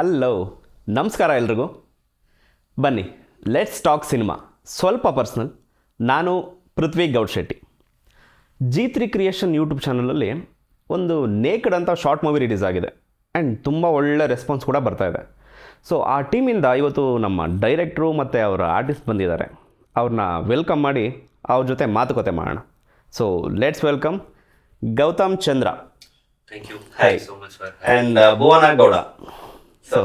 Hello, ನಮಸ್ಕಾರ ಎಲ್ರಿಗೂ. ಬನ್ನಿ, ಲೆಟ್ಸ್ ಟಾಕ್ ಸಿನಿಮಾ. ಸ್ವಲ್ಪ ಪರ್ಸ್ನಲ್. ನಾನು Prithvi Gowda Shetty. G3 creation YouTube ಚಾನಲಲ್ಲಿ ಒಂದು ನೇಕಡ್ ಅಂತ ಶಾರ್ಟ್ ಮೂವಿ ರಿಲೀಸ್ ಆಗಿದೆ ಆ್ಯಂಡ್ ತುಂಬ ಒಳ್ಳೆ ರೆಸ್ಪಾನ್ಸ್ ಕೂಡ ಬರ್ತಾಯಿದೆ. ಸೊ ಆ ಟೀಮಿಂದ ಇವತ್ತು ನಮ್ಮ ಡೈರೆಕ್ಟ್ರು ಮತ್ತು ಅವರ ಆರ್ಟಿಸ್ಟ್ ಬಂದಿದ್ದಾರೆ. ಅವ್ರನ್ನ ವೆಲ್ಕಮ್ ಮಾಡಿ ಅವ್ರ ಜೊತೆ ಮಾತುಕತೆ ಮಾಡೋಣ. So let's welcome Gautham Chandra. Thank you. Hi. Thank you so much for and Bhuvana Gowda. So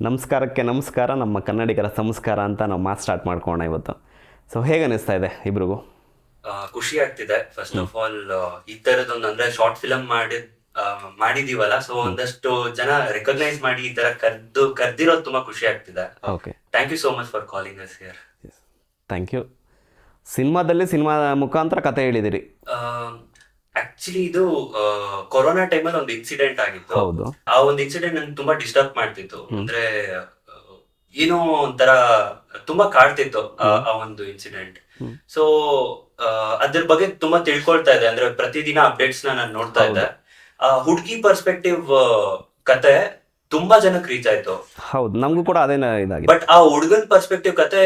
ನಮಸ್ಕಾರಕ್ಕೆ ನಮಸ್ಕಾರ, ನಮ್ಮ ಕನ್ನಡಿಗರ ಸಂಸ್ಕಾರ ಅಂತ ನಾವು ಮಾತು ಸ್ಟಾರ್ಟ್ ಮಾಡ್ಕೋಣ ಇವತ್ತು. ಸೊ ಹೇಗೆ ಅನಿಸ್ತಾ ಇದೆ ಇಬ್ರಿಗೂ? ಖುಷಿ ಆಗ್ತಿದೆ. ಫಸ್ಟ್ ಆಫ್ ಆಲ್ ಈ ತರದೊಂದು ಅಂದ್ರೆ ಶಾರ್ಟ್ ಫಿಲಮ್ ಮಾಡಿದೀವಲ್ಲ, ಸೊ ಒಂದಷ್ಟು ಜನ ರೆಕಗ್ನೈಸ್ ಮಾಡಿ ಈ ತರ ಕರ್ದಿರೋದು ತುಂಬಾ ಖುಷಿ ಆಗ್ತಿದೆ. Okay, thank you so much for calling us here. Thank you. Cinema ಮುಖಾಂತರ ಕತೆ ಹೇಳಿದಿರಿ. ಆಕ್ಚುಲಿ ಇದು ಕೊರೋನಾ ಟೈಮಲ್ಲಿ ಒಂದು ಇನ್ಸಿಡೆಂಟ್ ಆಗಿತ್ತು. ಹೌದು. ಆ ಒಂದು ಇನ್ಸಿಡೆಂಟ್ ನಂಗೆ ತುಂಬಾ ಡಿಸ್ಟರ್ಬ್ ಮಾಡ್ತಿತ್ತು. ಅಂದ್ರೆ ಏನೋ ಒಂಥರ ತುಂಬಾ ಕಾಡ್ತಿತ್ತು ಆ ಒಂದು ಇನ್ಸಿಡೆಂಟ್. ಸೊ ಅದ್ರ ಬಗ್ಗೆ ತುಂಬಾ ತಿಳ್ಕೊಳ್ತಾ ಇದೆ. ಅಂದ್ರೆ ಪ್ರತಿದಿನ ಅಪ್ಡೇಟ್ಸ್ ನಾನು ನೋಡ್ತಾ ಇದ್ದೆ. ಹುಡುಗಿ ಪರ್ಸ್ಪೆಕ್ಟಿವ್ ಕತೆ ತುಂಬಾ ಜನಕ್ಕೆ ರೀಚ್ ಆಯ್ತು. ಹೌದು, ನಮಗೂ ಕೂಡ ಅದೇನ ಇದಾಗಿದೆ. ಬಟ್ ಆ ಹುಡುಗನ್ ಪರ್ಸ್ಪೆಕ್ಟಿವ್ ಕತೆ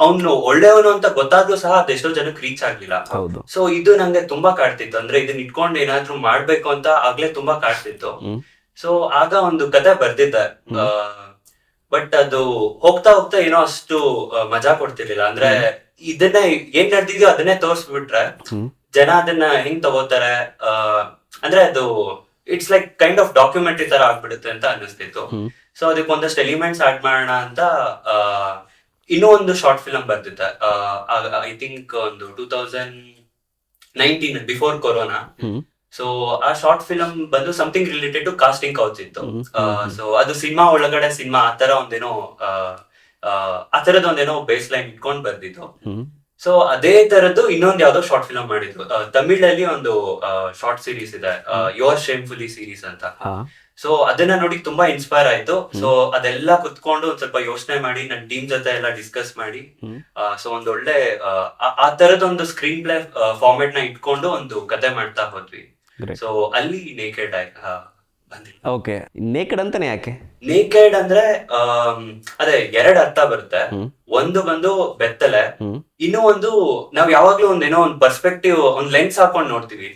ಅವ್ನು ಒಳ್ಳೆಯವನು ಅಂತ ಗೊತ್ತಾದ್ರೂ ಸಹ ಅದೆಷ್ಟೋ ಜನಕ್ಕೆ ರೀಚ್ ಆಗ್ಲಿಲ್ಲ. ಹೌದು. ಸೊ ಇದು ನಂಗೆ ತುಂಬಾ ಕಾಡ್ತಿತ್ತು. ಅಂದ್ರೆ ಇದನ್ನ ಇಟ್ಕೊಂಡು ಏನಾದ್ರೂ ಮಾಡ್ಬೇಕು ಅಂತ ಆಗ್ಲೇ ತುಂಬಾ ಕಾಡ್ತಿತ್ತು. ಸೊ ಆಗ ಒಂದು ಕತೆ ಬರ್ದಿದ್ದೆ. ಬಟ್ ಅದು ಹೋಗ್ತಾ ಹೋಗ್ತಾ ಏನೋ ಅಷ್ಟು ಮಜಾ ಕೊಡ್ತಿರ್ಲಿಲ್ಲ. ಅಂದ್ರೆ ಇದನ್ನ ಏನ್ ನಡೆದಿದ್ಯೋ ಅದನ್ನೇ ತೋರ್ಸ್ಬಿಟ್ರೆ ಜನ ಅದನ್ನ ಹೆಂಗ್ ತಗೋತಾರೆ, ಅಂದ್ರೆ ಅದು it's like kind of documentary ತರ ಆಗ್ಬಿಡುತ್ತೆ ಅಂತ ಅನ್ನಿಸ್ತಿತ್ತು. ಸೊ ಅದಕ್ಕೆ ಒಂದಷ್ಟು ಎಲಿಮೆಂಟ್ಸ್ ಆಡ್ ಮಾಡೋಣ ಅಂತ ಇನ್ನೂ ಒಂದು ಶಾರ್ಟ್ ಫಿಲಮ್ ಬರ್ತಿದ್ದೆ. ಐ ಥಿಂಕ್ ಒಂದು 2019 ಬಿಫೋರ್ ಕೊರೋನಾ. ಸೊ ಆ ಶಾರ್ಟ್ ಫಿಲಮ್ ಬಂದು something related to casting couch ಇತ್ತು. ಸೊ ಅದು ಸಿನಿಮಾ ಒಳಗಡೆ ಸಿನಿಮಾ ಆ ತರದೊಂದೇನೋ ಬೇಸ್ ಲೈನ್ ಇಟ್ಕೊಂಡ್ ಬರ್ದಿತ್ತು. ಸೊ ಅದೇ ತರದ್ದು ಇನ್ನೊಂದು ಯಾವ್ದೋ ಶಾರ್ಟ್ ಫಿಲಮ್ ಮಾಡಿದ್ರು. ತಮಿಳಲ್ಲಿ ಒಂದು ಶಾರ್ಟ್ ಸೀರೀಸ್ ಇದೆ, ಯೋರ್ ಶೇಮ್ಫುಲಿ ಸೀರೀಸ್ ಅಂತ. ಸೊ ಅದನ್ನ ನೋಡಿ ತುಂಬಾ ಇನ್ಸ್ಪೈರ್ ಆಯ್ತು. ಸೊ ಅದೆಲ್ಲ ಕುತ್ಕೊಂಡು ಒಂದ್ ಸ್ವಲ್ಪ ಯೋಚನೆ ಮಾಡಿ ನನ್ನ ಟೀಮ್ ಜೊತೆ ಎಲ್ಲ ಡಿಸ್ಕಸ್ ಮಾಡಿ ಸೊ ಒಂದ್ ಒಳ್ಳೆ ಆ ತರದೊಂದು ಸ್ಕ್ರೀನ್ ಪ್ಲೇ ಫಾರ್ಮೆಟ್ ನ ಇಟ್ಕೊಂಡು ಒಂದು ಕತೆ ಮಾಡ್ತಾ ಹೋದ್ವಿ. ಸೊ ಅಲ್ಲಿ ನೇಕೆಡ್ ಬಂದಿಲ್ಲ. ಓಕೆ, ನೇಕೆಡ್ ಅಂತಾನೆ ಯಾಕೆ? ನೇಕೆಡ್ ಅಂದ್ರೆ ಅದೇ ಎರಡು ಅರ್ಥ ಬರುತ್ತೆ. ಒಂದು ಬಂದು ಬೆತ್ತಲೆ, ಇನ್ನೂ ಒಂದು ನಾವ್ ಯಾವಾಗ್ಲೂ ಒಂದೇನೋ ಒಂದು ಪರ್ಸ್ಪೆಕ್ಟಿವ್, ಒಂದ್ ಲೆನ್ಸ್ ಹಾಕೊಂಡ್ ನೋಡ್ತೀವಿ.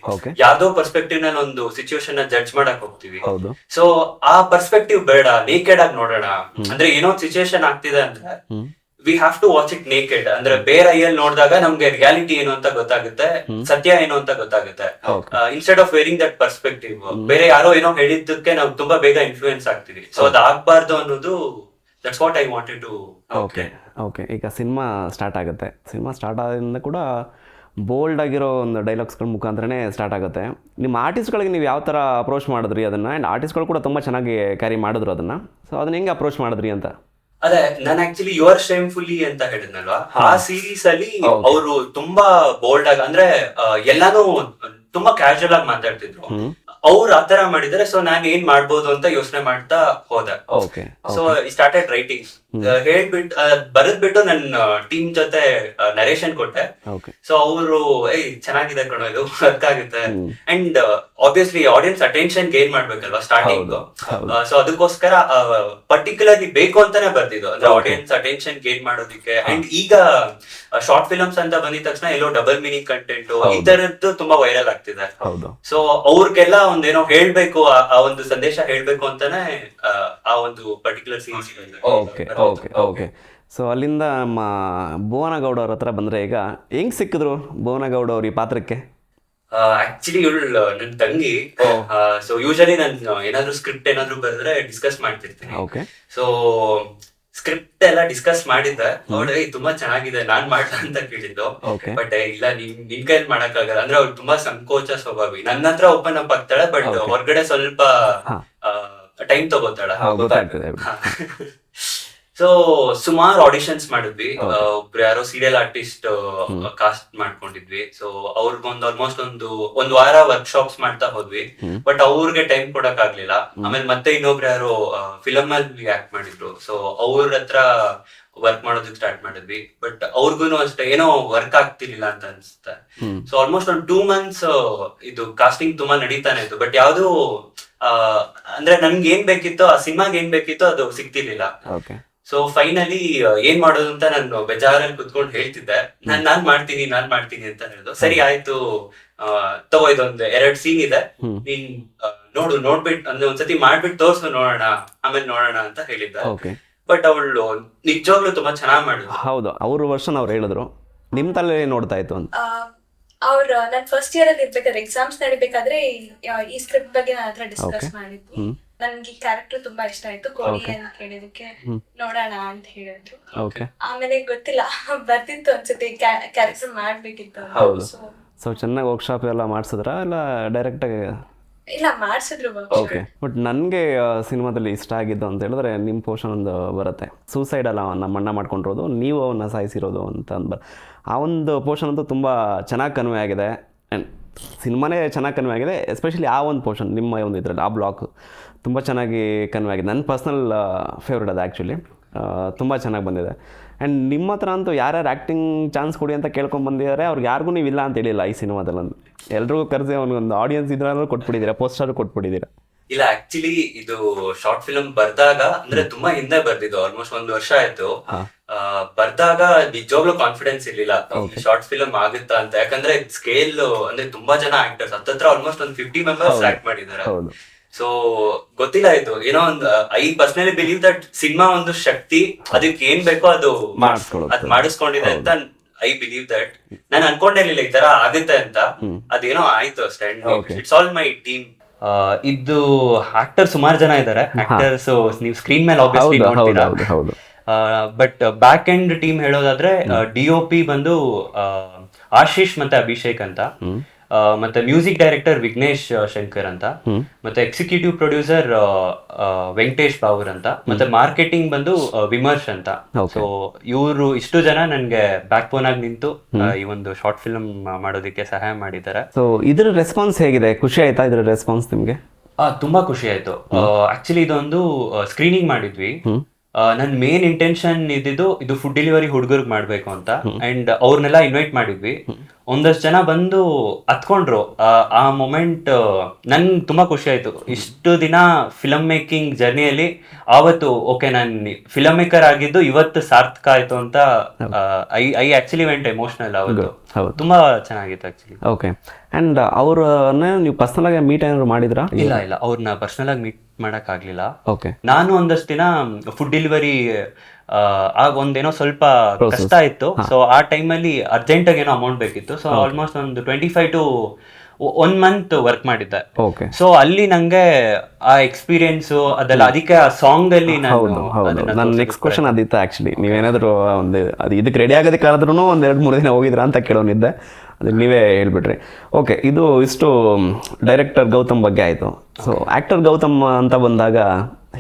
ಯಾವ್ದೋ ಪರ್ಸ್ಪೆಕ್ಟಿವ್ ನಲ್ಲಿ ಒಂದು ಸಿಚುವೇಶನ್ ನ ಜಡ್ಜ್ ಮಾಡಕ್ ಹೋಗ್ತೀವಿ. ಸೊ ಆ ಪರ್ಸ್ಪೆಕ್ಟಿವ್ ಬೇಡ, ನೇಕೆಡ್ ಆಗಿ ನೋಡೋಣ. ಅಂದ್ರೆ ಏನೋ ಸಿಚುವೇಶನ್ ಆಗ್ತಿದೆ ಅಂದ್ರೆ we have to watch it naked. ಅಂದ್ರೆ ಬೇರೆ ಐಯಲ್ಲಿ ನೋಡಿದಾಗ ನಮ್ಗೆ ರಿಯಾಲಿಟಿ ಏನು ಅಂತ ಗೊತ್ತಾಗುತ್ತೆ, ಸತ್ಯ ಏನು ಅಂತ ಗೊತ್ತಾಗುತ್ತೆ. Instead of varying that perspective, ಬೇರೆ ಯಾರೋ ಏನೋ ಹೇಳಿದ್ದಕ್ಕೆ ನಾವು ತುಂಬಾ ಬೇಗ ಇನ್ಫ್ಲೂಯೆನ್ಸ್ ಆಗ್ತೀವಿ. ಸೊ ಅದಾಗಬಾರ್ದು ಅನ್ನೋದು that's what I wanted to. Okay, ಈಗ ಸಿನಿಮಾ ಸ್ಟಾರ್ಟ್ ಆಗುತ್ತೆ. ಸಿನಿಮಾ ಸ್ಟಾರ್ಟ್ ಆದ್ರಿಂದ ಕೂಡ ಬೋಲ್ಡ್ ಆಗಿರೋ ಒಂದು ಡೈಲಾಗ್ಸ್ಗಳ ಮುಖಾಂತರನೇ ಸ್ಟಾರ್ಟ್ ಆಗುತ್ತೆ. ನಿಮ್ಮ ಆರ್ಟಿಸ್ಟ್ಗಳಿಗೆ ನೀವು ಯಾವ ಥರ ಅಪ್ರೋಚ್ ಮಾಡಿದ್ರಿ ಅದನ್ನು? ಆ್ಯಂಡ್ ಆರ್ಟಿಸ್ಟ್ಗಳು ಕೂಡ ತುಂಬ ಚೆನ್ನಾಗಿ ಕ್ಯಾರಿ ಮಾಡಿದ್ರು ಅದನ್ನು. ಸೊ ಅದನ್ನ ಹೆಂಗೆ ಅಪ್ರೋಚ್ ಮಾಡಿದ್ರಿ ಅಂತ? ಅದೇ ನಾನು ಆಕ್ಚುಲಿ ಯುವರ್ ಶೇಮ್ಫುಲಿ ಅಂತ ಹೇಳಿದ್ನಲ್ವಾ, ಆ ಸೀರೀಸ್ ಅಲ್ಲಿ ಅವರು ತುಂಬಾ ಬೋಲ್ಡ್ ಆಗಿ, ಅಂದ್ರೆ ಎಲ್ಲಾನು ತುಂಬಾ ಕ್ಯಾಶುಯಲ್ ಆಗಿ ಮಾತಾಡ್ತಿದ್ರು. ಅವ್ರು ಆತರ ಮಾಡಿದ್ರೆ ಸೊ ನಾನ್ ಏನ್ ಮಾಡ್ಬೋದು ಅಂತ ಯೋಚನೆ ಮಾಡ್ತಾ ಹೋದೆ. So I started writing. ಬರೆದ್ಬಿಟ್ಟು ನನ್ನ ಟೀಮ್ ಜೊತೆ ನರೇಷನ್ ಕೊಟ್ಟೆ. ಸೊ ಅವರು ಚೆನ್ನಾಗಿದೆ ಕಣೋ, ಇದು ವರ್ಕ್ ಆಗುತ್ತೆ. And obviously audience attention gain ಮಾಡ್ಬೇಕಲ್ವಾ ಸ್ಟಾರ್ಟಿಂಗ್. ಸೊ ಅದಕ್ಕೋಸ್ಕರ ಪರ್ಟಿಕ್ಯುಲರ್ಲಿ ಬೇಕು ಅಂತಾನೆ ಬರ್ದಿದ್ದು, ಅಂದ್ರೆ ಆಡಿಯನ್ಸ್ ಅಟೆನ್ಷನ್ ಗೇನ್ ಮಾಡೋದಿಕ್ಕೆ. ಅಂಡ್ ಈಗ ಶಾರ್ಟ್ ಫಿಲಮ್ಸ್ ಅಂತ ಬಂದಿದ ತಕ್ಷಣ ಎಲ್ಲೋ ಡಬಲ್ ಮೀನಿಂಗ್ ಕಂಟೆಂಟ್ ಈ ತರದ್ದು ತುಂಬಾ ವೈರಲ್ ಆಗ್ತಿದೆ. ಸೊ ಅವ್ರಿಗೆಲ್ಲ ಒಂದೇನೋ ಹೇಳ್ಬೇಕು, ಆ ಒಂದು ಸಂದೇಶ ಹೇಳ್ಬೇಕು ಅಂತಾನೆ ಆ ಒಂದು ಪರ್ಟಿಕ್ಯುಲರ್ ಸೀರೀಸ್. ಓಕೆ. ಸೊ ಅಲ್ಲಿಂದ ನಮ್ಮ ಭುವನ ಗೌಡ ಅವ್ರ ಹತ್ರ ಬಂದ್ರೆ, ಈಗ ಹೆಂಗ್ ಸಿಕ್ಕಿದ್ರು ಭುವನ ಗೌಡ ಅವ್ರ ಈ ಪಾತ್ರಕ್ಕೆ? ಆಕ್ಚುಲಿ ಇವಳು ನನ್ ತಂಗಿ. ಸೊ ಯೂಶಲಿ ನಾನು ಏನಾದ್ರು ಸ್ಕ್ರಿಪ್ಟ್ ಏನಾದ್ರು ಬರೆದ್ರೆ ಡಿಸ್ಕಸ್ ಮಾಡ್ತಿರ್ತೀನಿ. ಸೊ ಸ್ಕ್ರಿಪ್ಟ್ ಎಲ್ಲ ಡಿಸ್ಕಸ್ ಮಾಡಿದ್ದೆ. ಅವಳು ತುಂಬಾ ಚೆನ್ನಾಗಿದೆ, ನಾನ್ ಮಾಡ್ಲಾ ಅಂತ ಕೇಳಿದ್ದು. ಬಟ್ ಇಲ್ಲ, ನಿನ್ ಕೈಲಿ ಮಾಡಕ್ಕಾಗಲ್ಲ. ಅಂದ್ರೆ ಅವ್ಳು ತುಂಬಾ ಸಂಕೋಚ ಸ್ವಭಾವಿ. ನನ್ನ ಹತ್ರ ಓಪನ್ ಅಪ್ ಆಗ್ತಾಳೆ, ಬಟ್ ಹೊರಗಡೆ ಸ್ವಲ್ಪ ಟೈಮ್ ತಗೋತಾಳೆ. ಸೊ ಸುಮಾರು ಆಡಿಷನ್ಸ್ ಮಾಡಿದ್ವಿ. ಒಬ್ರು ಯಾರೋ ಸೀರಿಯಲ್ ಆರ್ಟಿಸ್ಟ್ ಕಾಸ್ಟ್ ಮಾಡ್ಕೊಂಡಿದ್ವಿ. ಸೊ ಅವ್ರಿಗೊಂದು ಆಲ್ಮೋಸ್ಟ್ ಒಂದು ವಾರ ವರ್ಕ್ಶಾಪ್ಸ್ ಮಾಡ್ತಾ ಹೋದ್ವಿ. ಬಟ್ ಅವ್ರಿಗೆ ಟೈಮ್ ಕೊಡಕ್ ಆಗ್ಲಿಲ್ಲ. ಆಮೇಲೆ ಮತ್ತೆ ಇನ್ನೊಬ್ರು ಯಾರೋ ಫಿಲಮ್ ಅಲ್ಲಿ ಆಕ್ಟ್ ಮಾಡಿದ್ರು. ಸೊ ಅವ್ರ ಹತ್ರ ವರ್ಕ್ ಮಾಡೋದಕ್ಕೆ ಸ್ಟಾರ್ಟ್ ಮಾಡಿದ್ವಿ. ಬಟ್ ಅವ್ರಿಗೂ ಅಷ್ಟೇ ಏನೋ ವರ್ಕ್ ಆಗ್ತಿರ್ಲಿಲ್ಲ ಅಂತ ಅನ್ಸುತ್ತೆ. ಸೊ ಆಲ್ಮೋಸ್ಟ್ ಒಂದು 2 months ಇದು ಕಾಸ್ಟಿಂಗ್ ತುಂಬಾ ನಡೀತಾನೆ ಇತ್ತು. ಬಟ್ ಯಾವ್ದು ಅಂದ್ರೆ ನನ್ಗೆ ಏನ್ ಬೇಕಿತ್ತೋ ಆ ಸಿನಿಮಾಗೆ ಏನ್ ಬೇಕಿತ್ತೋ ಅದು ಸಿಗ್ತಿರ್ಲಿಲ್ಲ. ಓಕೆ. ಸೊ ಫೈನಲಿ ಏನ್ ಮಾಡೋದು ಅಂತ ನಾನು ಬೇಜಾರಲ್ಲಿ ಕುತ್ಕೊಂಡು ಹೇಳ್ತಿದ್ದೆ. ನಾನ್ ಮಾಡ್ತೀನಿ ಅಂತ ಹೇಳಿದ್ರು. ಸರಿ ಆಯ್ತು, ತಗೋ ಇದೊಂದು 2 ಸೀನ್ ಇದೆ, ನೀನ್ ನೋಡ್ಬಿಟ್ಟು ಅಂದ್ರೆ ಒಂದ್ಸತಿ ಮಾಡ್ಬಿಟ್ಟು ತೋರ್ಸು ನೋಡೋಣ, ಆಮೇಲೆ ನೋಡೋಣ ಅಂತ ಹೇಳಿದ್ದೆ. ಬಟ್ ಅವಳು ನಿಜವಾಗ್ಲೂ ತುಂಬಾ ಚೆನ್ನಾಗ್ ಮಾಡಿದ್ರು. ಹೌದು, ಅವ್ರ ವರ್ಷನ್ ಅವ್ರು ಹೇಳಿದ್ರು, ನಿಮ್ ತಲೆ ನೋಡ್ತಾ ಇತ್ತು ಅಂತ. ನಾನ್ ಫಸ್ಟ್ ಇಯರ್ ಅಲ್ಲಿ ಇರ್ಬೇಕಾದ್ರೆ ಎಕ್ಸಾಮ್ಸ್ ನಡಿಬೇಕಾದ್ರೆ ಈ ಸ್ಕ್ರಿಪ್ಟ್ ಬಗ್ಗೆ ನನ್ನ ಹತ್ರ ಡಿಸ್ಕಸ್ ಮಾಡಿದ್ವಿ. ನನ್ಗೆ ಈ ಕ್ಯಾರೆಕ್ಟರ್ ತುಂಬಾ ಇಷ್ಟ ಆಯ್ತು, ಕೊಡಿ ಅಂತ ಕೇಳಿದಕ್ಕೆ ನೋಡೋಣ ಅಂತ ಹೇಳಿದ್ರು. ಆಮೇಲೆ ಗೊತ್ತಿಲ್ಲ, ಬರ್ತಿತ್ತು ಅನ್ಸುತ್ತೆ ಕ್ಯಾರೆಕ್ಟರ್ ಮಾಡ್ಬೇಕಿತ್ತು. ಸೊ ಚೆನ್ನಾಗಿ ವರ್ಕ್ಶಾಪ್ ಎಲ್ಲ ಮಾಡಿಸಿದ್ರ ಇಲ್ಲ ಡೈರೆಕ್ಟ್ ಆಗಿ? ಇಲ್ಲ, ಮಾಡಿಸಿದ್ರು. ಓಕೆ. ಬಟ್ ನನಗೆ ಸಿನಿಮಾದಲ್ಲಿ ಇಷ್ಟ ಆಗಿದ್ದು ಅಂತ ಹೇಳಿದ್ರೆ ನಿಮ್ಮ ಪೋರ್ಷನ್ ಒಂದು ಬರುತ್ತೆ, ಸೂಸೈಡ್ ಅಲ್ಲ ನಮ್ಮ ಅಣ್ಣ ಮಾಡ್ಕೊಂಡಿರೋದು, ನೀವು ಅವನ್ನ ಸಾಯಿಸಿರೋದು ಅಂತ ಆ ಒಂದು ಪೋರ್ಷನ್ ಅಂತೂ ತುಂಬ ಚೆನ್ನಾಗಿ ಕನ್ವೆ ಆಗಿದೆ. ಆ್ಯಂಡ್ ಸಿನಿಮಾನೇ ಚೆನ್ನಾಗಿ ಕನ್ವೆ ಆಗಿದೆ, ಎಸ್ಪೆಷಲಿ ಆ ಒಂದು ಪೋರ್ಷನ್ ನಿಮ್ಮ ಒಂದು ಇದರಲ್ಲಿ ಆ ಬ್ಲಾಕ್ ತುಂಬ ಚೆನ್ನಾಗಿ ಕನ್ವೆ ಆಗಿದೆ. ನನ್ನ ಪರ್ಸ್ನಲ್ ಫೇವ್ರೇಟ್ ಅದು ಆ್ಯಕ್ಚುಲಿ, ತುಂಬ ಚೆನ್ನಾಗಿ ಬಂದಿದೆ. ಆ್ಯಂಡ್ ನಿಮ್ಮ ಹತ್ರ ಅಂತೂ ಯಾರ್ಯಾರು ಆ್ಯಕ್ಟಿಂಗ್ ಚಾನ್ಸ್ ಕೊಡಿ ಅಂತ ಕೇಳ್ಕೊಂಡು ಬಂದಿದ್ದಾರೆ, ಅವ್ರಿಗೆ ಯಾರಿಗೂ ನೀವು ಇಲ್ಲ ಅಂತ ಹೇಳಿಲ್ಲ ಈ ಸಿನಿಮಾದಲ್ಲಿ. ಎಲ್ರಿಗೂ ಕರೆಸಿ ಅವ್ನಿಗೊಂದು ಆಡಿಯನ್ಸ್ ಇದ್ರೂ ಕೊಟ್ಬಿಟ್ಟಿದ್ದೀರಾ, ಪೋಸ್ಟರ್ ಕೊಟ್ಬಿಟ್ಟಿದ್ದೀರಾ. ಇಲ್ಲ, ಆಕ್ಚುಲಿ ಇದು ಶಾರ್ಟ್ ಫಿಲ್ಮ್ ಬರ್ದಾಗ ಅಂದ್ರೆ ತುಂಬಾ ಹಿಂದೆ ಬರ್ದಿದ್ದು, ಆಲ್ಮೋಸ್ಟ್ 1 ವರ್ಷ ಆಯ್ತು. ಬರ್ದಾಗ ನಿಜವಾಗ್ಲೂ ಕಾನ್ಫಿಡೆನ್ಸ್ ಇರ್ಲಿಲ್ಲ ಶಾರ್ಟ್ ಫಿಲ್ಮ್ ಆಗುತ್ತಾ ಅಂತ. ಯಾಕಂದ್ರೆ ಸ್ಕೇಲ್ ಅಂದ್ರೆ ತುಂಬಾ ಜನ ಆಕ್ಟರ್ಸ್, ಹತ್ತತ್ರ ಆಲ್ಮೋಸ್ಟ್ ಒಂದು 50 ಮೆಂಬರ್ಸ್ ಆಕ್ಟ್ ಮಾಡಿದ್ದಾರೆ. ಸೊ ಗೊತ್ತಿಲ್ಲ, ಇದು ಏನೋ ಒಂದು I personally believe that cinema ಒಂದು ಶಕ್ತಿ, ಅದಕ್ಕೆ ಏನ್ ಬೇಕೋ ಅದು ಮಾಡಿಸ್ಕೊಂಡಿದೆ ಅಂತ ಐ ಬಿಲೀವ್ ದಟ್. ನಾನು ಅನ್ಕೊಂಡಿರ್ಲಿಲ್ಲ ಈ ತರ ಆಗುತ್ತೆ ಅಂತ, ಅದೇನೋ ಆಯ್ತು ಅಷ್ಟೇ. It's all my team. ಇದು ಆಕ್ಟರ್ ಸುಮಾರು ಜನ ಇದ್ದಾರೆ. ಆಕ್ಟರ್ಸ್ ನೀವು ಸ್ಕ್ರೀನ್ ಮೇಲೆ ಆಬ್ವಿಯಸ್ಲಿ ನೋಡ್ತೀರಾ, ಬಟ್ ಬ್ಯಾಕ್ ಎಂಡ್ ಟೀಮ್ ಹೇಳೋದಾದ್ರೆ DOP ಬಂದು ಆಶೀಶ್ ಮತ್ತೆ ಅಭಿಷೇಕ್ ಅಂತ, ಮತ್ತೆ ಮ್ಯೂಸಿಕ್ ಡೈರೆಕ್ಟರ್ ವಿಘ್ನೇಶ್ ಶಂಕರ್ ಅಂತ, ಮತ್ತೆ ಎಕ್ಸಿಕ್ಯೂಟಿವ್ ಪ್ರೊಡ್ಯೂಸರ್ ವೆಂಕಟೇಶ್ ಬಾವೂರ್ ಅಂತ, ಮತ್ತೆ ಮಾರ್ಕೆಟಿಂಗ್ ಬಂದು ವಿಮರ್ಶ್ ಅಂತ. ಸೊ ಇವರು ಇಷ್ಟು ಜನ ನನ್ಗೆ ಬ್ಯಾಕ್ ಬೋನ್ ಆಗಿ ನಿಂತು ಈ ಒಂದು ಶಾರ್ಟ್ ಫಿಲ್ಮ್ ಮಾಡೋದಕ್ಕೆ ಸಹಾಯ ಮಾಡಿದ್ದಾರೆ. ಸೊ ಇದ್ರ ರೆಸ್ಪಾನ್ಸ್ ಹೇಗಿದೆ? ಖುಷಿ ಆಯ್ತಾ ಇದ್ರ ರೆಸ್ಪಾನ್ಸ್ ನಿಮ್ಗೆ? ತುಂಬಾ ಖುಷಿ ಆಯ್ತು. ಆಕ್ಚುಲಿ ಇದೊಂದು ಸ್ಕ್ರೀನಿಂಗ್ ಮಾಡಿದ್ವಿ. ನನ್ ಮೇನ್ ಇಂಟೆನ್ಷನ್ ಇದ್ದಿದ್ದು ಇದು ಫುಡ್ ಡೆಲಿವರಿ ಹುಡುಗರ್ಗ್ ಮಾಡ್ಬೇಕು ಅಂತ. ಅಂಡ್ ಅವ್ರನ್ನೆಲ್ಲ ಇನ್ವೈಟ್ ಮಾಡಿದ್ವಿ. ಒಂದಷ್ಟು ಜನ ಬಂದು ಹತ್ಕೊಂಡ್ರು. ಆ ಮೊಮೆಂಟ್ ನನ್ ತುಂಬಾ ಖುಷಿ ಆಯ್ತು. ಇಷ್ಟು ದಿನ ಫಿಲಮ್ ಮೇಕಿಂಗ್ ಜರ್ನಿಯಲ್ಲಿ ಆವತ್ತು ಓಕೆ ನಾನು ಫಿಲಮ್ ಮೇಕರ್ ಆಗಿದ್ದು ಇವತ್ತು ಸಾರ್ಥಕ ಆಯ್ತು ಅಂತ ಐ ಆಕ್ಚುಲಿ ವೆಂಟ್ ಎಮೋಷನಲ್. ಅವತ್ತು ತುಂಬಾ ಚೆನ್ನಾಗಿತ್ತು ಆಕ್ಚುಲಿ. ಓಕೆ. ಅಂಡ್ ಅವ್ರನ್ನ ನೀವು ಪರ್ಸನಲ್ ಆಗಿ ಮೀಟ್ ಏನಾದ್ರು ಮಾಡಿದ್ರಾ? ಇಲ್ಲ, ಅವ್ರನ್ನ ಪರ್ಸನಲ್ ಆಗಿ ಮೀಟ್ ಮಾಡಕ್ ಆಗ್ಲಿಲ್ಲ. ಓಕೆ. ನಾನು ಒಂದಷ್ಟು ದಿನ ಫುಡ್ ಡೆಲಿವರಿ ಆಗ ಒಂದೇನೋ ಸ್ವಲ್ಪ ಕಷ್ಟ ಇತ್ತು. ಸೊ ಆ ಟೈಮಲ್ಲಿ ಅರ್ಜೆಂಟ್ ಆಗಿ ಏನೋ ಅಮೌಂಟ್ ಬೇಕಿತ್ತು. ಸೊ ಆಲ್ಮೋಸ್ಟ್ ಒಂದು 25 to 1 month ವರ್ಕ್ ಮಾಡಿದ್ದೆ. ಸೊ ಅಲ್ಲಿ ನಂಗೆ ಆ ಎಕ್ಸ್ಪೀರಿಯನ್ಸ್ ಅದೆಲ್ಲ, ಅದಕ್ಕೆ ಆ ಸಾಂಗ್ ಅಲ್ಲಿ ನನ್ನ ನೆಕ್ಸ್ಟ್ ಕ್ವಶನ್ ಅದಿತ್ತು ಆಕ್ಚುಲಿ. ನೀವೇನಾದ್ರು ಒಂದು ಅದು ಇದಕ್ಕೆ ರೆಡಿ ಆಗೋದಕ್ಕಾದ್ರೂ ಒಂದು 2-3 ದಿನ ಹೋಗಿದ್ರಾ ಅಂತ ಕೇಳೋನಿದ್ದೆ, ಅದಕ್ಕೆ ನೀವೇ ಹೇಳ್ಬಿಟ್ರಿ. ಓಕೆ, ಇದು ಇಷ್ಟು ಡೈರೆಕ್ಟರ್ ಗೌತಮ್ ಬಗ್ಗೆ ಆಯಿತು. ಸೊ ಆ್ಯಕ್ಟರ್ ಗೌತಮ್ ಅಂತ ಬಂದಾಗ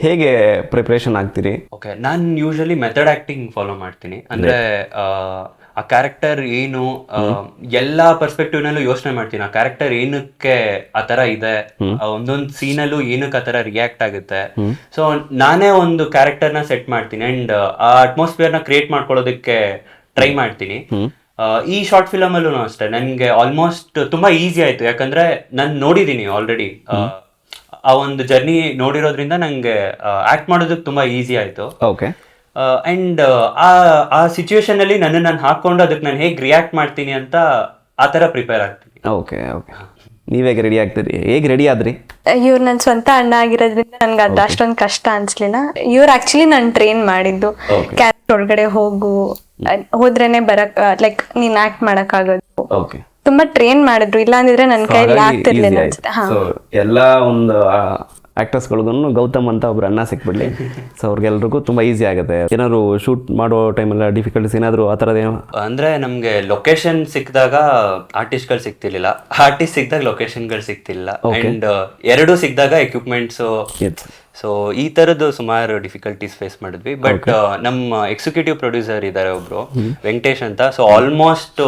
ಹೇಗೆ ಪ್ರಿಪ್ರೇಷನ್ ಆಗ್ತೀರಿ? ಓಕೆ, ನಾನು ಯೂಶಲಿ ಮೆಥಡ್ ಆಕ್ಟಿಂಗ್ ಫಾಲೋ ಮಾಡ್ತೀನಿ. ಅಂದ್ರೆ ಆ ಕ್ಯಾರೆಕ್ಟರ್ ಏನು, ಎಲ್ಲಾ ಪರ್ಸ್ಪೆಕ್ಟಿವ್ ನಲ್ಲೂ ಯೋಚನೆ ಮಾಡ್ತೀನಿ. ಆ ಕ್ಯಾರೆಕ್ಟರ್ ಏನಕ್ಕೆ ಆ ತರ ಇದೆ, ಒಂದೊಂದು ಸೀನಲ್ಲೂ ಏನಕ್ಕೆ ಆ ತರ ರಿಯಾಕ್ಟ್ ಆಗುತ್ತೆ. ಸೊ ನಾನೇ ಒಂದು ಕ್ಯಾರೆಕ್ಟರ್ನ ಸೆಟ್ ಮಾಡ್ತೀನಿ ಅಂಡ್ ಆ ಅಟ್ಮಾಸ್ಫಿಯರ್ನ ಕ್ರಿಯೇಟ್ ಮಾಡ್ಕೊಳ್ಳೋದಕ್ಕೆ ಟ್ರೈ ಮಾಡ್ತೀನಿ. ಈ ಶಾರ್ಟ್ ಫಿಲಮ್ ಅಲ್ಲೂ ಅಷ್ಟೇ ನನ್ಗೆ ಆಲ್ಮೋಸ್ಟ್ ತುಂಬಾ ಈಸಿ ಆಯ್ತು. ಯಾಕಂದ್ರೆ ನಾನು ನೋಡಿದೀನಿ ಆಲ್ರೆಡಿ, ಆ ಒಂದು ಜರ್ನಿ ನೋಡಿರೋದ್ರಿಂದ ನಂಗೆ ಆಕ್ಟ್ ಮಾಡೋದಕ್ಕೆ ತುಂಬಾ ಈಸಿ ಆಯ್ತು. ಓಕೆ. ಅಂಡ್ ಆ ಸಿಚುವೇಶನ್ ಅಲ್ಲಿ ನಾನು ಹಾಕೊಂಡು ಅದಕ್ಕೆ ನಾನು ಹೇಗೆ ರಿಯಾಕ್ಟ್ ಮಾಡ್ತೀನಿ ಅಂತ ಆ ತರ ಪ್ರಿಪೇರ್ ಆಗ್ತೀನಿ. ಓಕೆ. ನೀವೇಗೆ ರೆಡಿ ಆಗ್ತೀರಿ? ಹೇಗೆ ರೆಡಿ ಆದ್ರಿ? ಇವ್ರು ನನ್ನ ಸ್ವಂತ ಅಣ್ಣ ಆಗಿರೋದ್ರಿಂದ ನನ್ಗೆ ಅದು ಅಷ್ಟೊಂದು ಕಷ್ಟ ಅನ್ಸ್ಲಿಲ್ಲ. ಇವ್ರು ಆಕ್ಚುಲಿ ನಾನು ಟ್ರೈನ್ ಮಾಡಿದ್ದು. ಕ್ಯಾರೆಕ್ಟರ್ ಒಳಗಡೆ ಹೋದ್ರೇನೆ ಬರಕ್, ಲೈಕ್ ನೀನ್ ಆಕ್ಟ್ ಮಾಡಕ್ ಆಗೋದು. ತುಂಬಾ ಟ್ರೈನ್ ಮಾಡಿದ್ರು, ಇಲ್ಲ ಅಂದಿದ್ರೆ ನನ್ನ ಕೈಲಿ ಆಗ್ತಿರ್ಲಿಲ್ಲ ಅನ್ಸುತ್ತೆ. ಎಲ್ಲ ಒಂದು ಆಕ್ಟರ್ಸ್ಗಳಿಗೂ ಗೌತಮ್ ಅಂತ ಒಬ್ರು ಅಣ್ಣ ಸಿಕ್ಬಿಡ್ಲಿ, ಸೊ ಅವ್ರಿಗೆಲ್ರಿಗೂ ತುಂಬಾ ಈಸಿ ಆಗುತ್ತೆ. ಏನಾದ್ರು ಶೂಟ್ ಮಾಡೋ ಟೈಮೆಲ್ಲ ಡಿಫಿಕಲ್ಟೀಸ್ ಏನಾದ್ರು ಆ ಥರದ್ದೇನೋ? ಅಂದ್ರೆ ನಮ್ಗೆ ಲೊಕೇಶನ್ ಸಿಕ್ಕಿದಾಗ ಆರ್ಟಿಸ್ಟ್ಗಳು ಸಿಕ್ತಿರ್ಲಿಲ್ಲ, ಆರ್ಟಿಸ್ಟ್ ಸಿಕ್ಕಿದಾಗ ಲೊಕೇಶನ್ಗಳು ಸಿಕ್ತಿಲ್ಲ, ಅಂಡ್ ಎರಡು ಸಿಕ್ಕಿದಾಗ ಎಕ್ವಿಪ್ಮೆಂಟ್ಸ್. ಸೊ ಈ ತರದ್ದು ಸುಮಾರು ಡಿಫಿಕಲ್ಟೀಸ್ ಫೇಸ್ ಮಾಡಿದ್ವಿ. ಬಟ್ ನಮ್ಮ ಎಕ್ಸಿಕ್ಯೂಟಿವ್ ಪ್ರೊಡ್ಯೂಸರ್ ಇದ್ದಾರೆ ಒಬ್ರು, ವೆಂಕಟೇಶ್ ಅಂತ. So almost